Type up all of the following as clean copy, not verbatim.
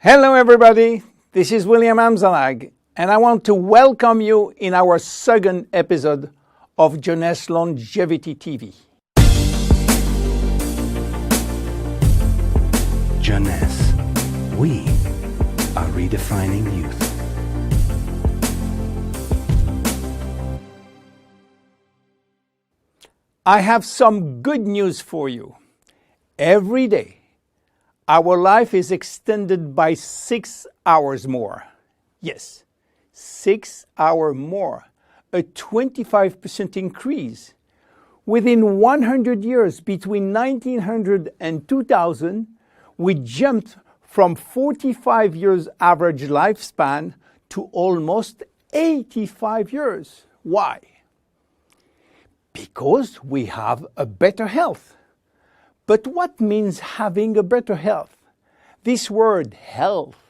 Hello everybody, this is William Amzalag, and I want to welcome you in our second episode of Jeunesses Longevity TV. Jeunesses, we are redefining youth. I have some good news for you. Every day, our life is extended by 6 hours more. Yes, 6 hours more, a 25% increase. Within 100 years, between 1900 and 2000, we jumped from 45 years average lifespan to almost 85 years. Why? Because we have a better health. But what means having a better health? This word health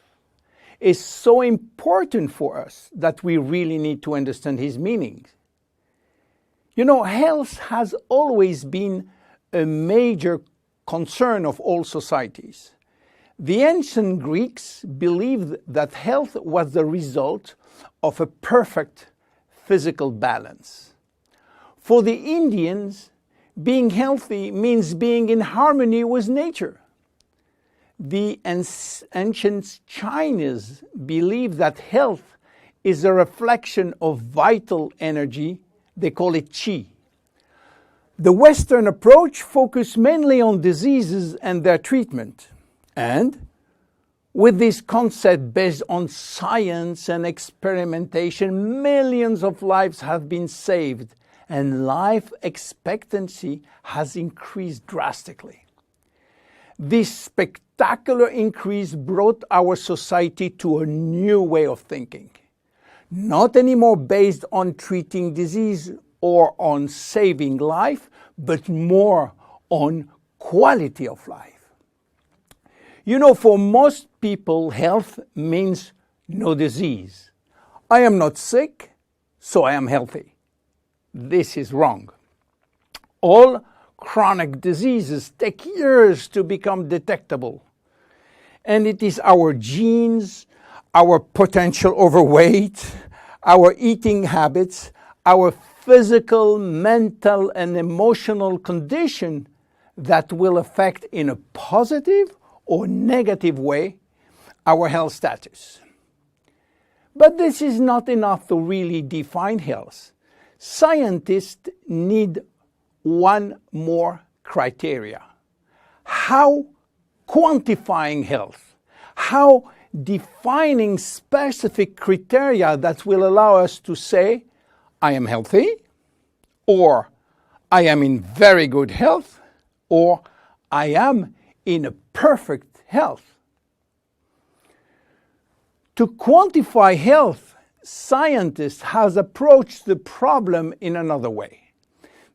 is so important for us that we really need to understand his meaning. You know, health has always been a major concern of all societies. The ancient Greeks believed that health was the result of a perfect physical balance. For the Indians, being healthy means being in harmony with nature. The ancient Chinese believe that health is a reflection of vital energy. They call it qi. The Western approach focuses mainly on diseases and their treatment. And with this concept based on science and experimentation, millions of lives have been saved and life expectancy has increased drastically. This spectacular increase brought our society to a new way of thinking, not anymore based on treating disease or on saving life, but more on quality of life. You know, for most people, health means no disease. I am not sick, so I am healthy. This is wrong. All chronic diseases take years to become detectable. And it is our genes, our potential overweight, our eating habits, our physical, mental, and emotional condition that will affect in a positive or negative way our health status. But this is not enough to really define health. Scientists need one more criteria. How quantifying health, how defining specific criteria that will allow us to say, I am healthy, or I am in very good health, or I am in a perfect health. To quantify health, scientists have approached the problem in another way.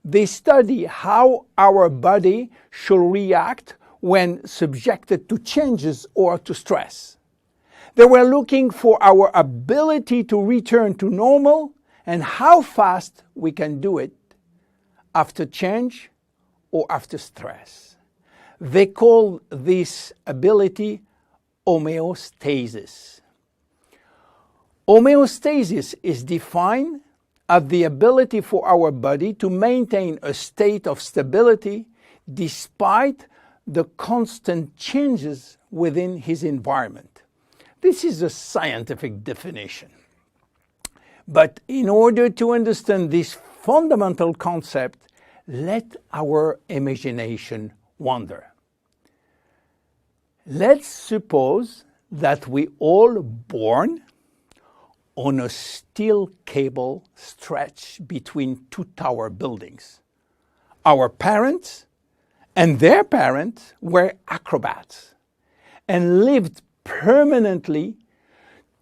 They study how our body should react when subjected to changes or to stress. They were looking for our ability to return to normal and how fast we can do it after change or after stress. They call this ability homeostasis. Homeostasis is defined as the ability for our body to maintain a state of stability despite the constant changes within his environment. This is a scientific definition. But in order to understand this fundamental concept, let our imagination wander. Let's suppose that we all born on a steel cable stretched between two tower buildings. Our parents and their parents were acrobats and lived permanently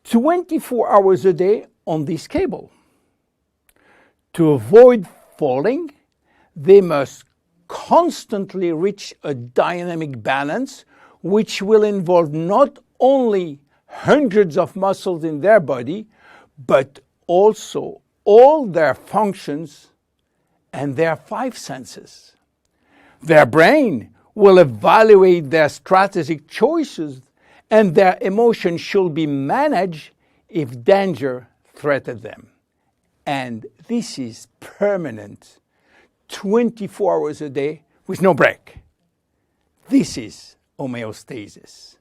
24 hours a day on this cable. To avoid falling, they must constantly reach a dynamic balance, which will involve not only hundreds of muscles in their body, but also all their functions and their 5 senses. Their brain will evaluate their strategic choices and their emotions should be managed if danger threatens them. And this is permanent, 24 hours a day with no break. This is homeostasis.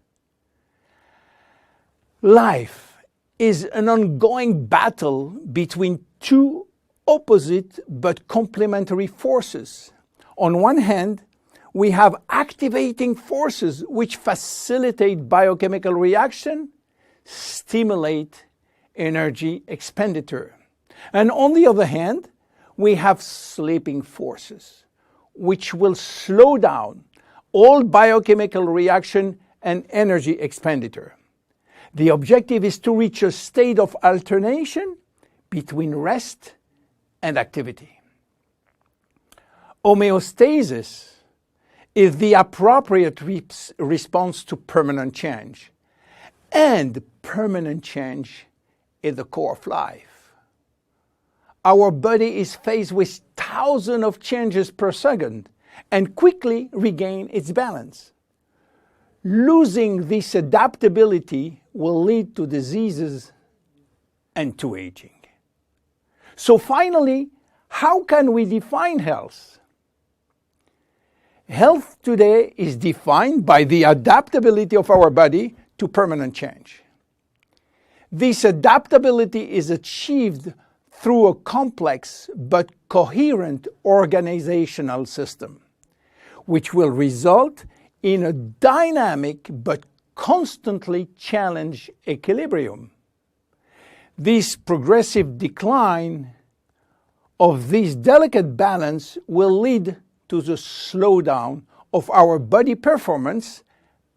Life is an ongoing battle between two opposite but complementary forces. On one hand, we have activating forces which facilitate biochemical reaction, stimulate energy expenditure. And on the other hand, we have sleeping forces which will slow down all biochemical reaction and energy expenditure. The objective is to reach a state of alternation between rest and activity. Homeostasis is the appropriate response to permanent change. And permanent change is the core of life. Our body is faced with thousands of changes per second and quickly regain its balance. Losing this adaptability will lead to diseases and to aging. So finally, how can we define health? Health today is defined by the adaptability of our body to permanent change. This adaptability is achieved through a complex but coherent organizational system, which will result in a dynamic but constantly challenged equilibrium. This progressive decline of this delicate balance will lead to the slowdown of our body performance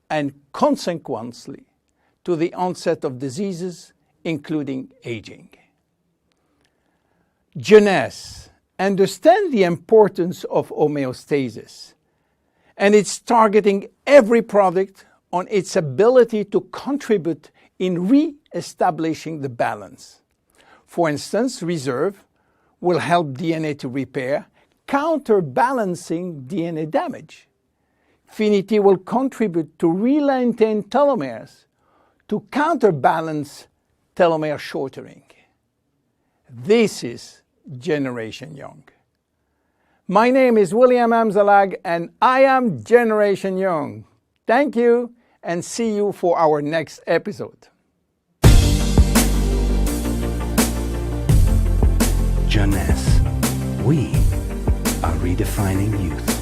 and consequently to the onset of diseases, including aging. Jeunes understands the importance of homeostasis, and it's targeting every product on its ability to contribute in re-establishing the balance. For instance, reserve will help DNA to repair, counterbalancing DNA damage. Finity will contribute to re-lengthen telomeres to counterbalance telomere shortening. This is Generation Young. My name is William Amzalag and I am Generation Young. Thank you and see you for our next episode. Jeunes, we are redefining youth.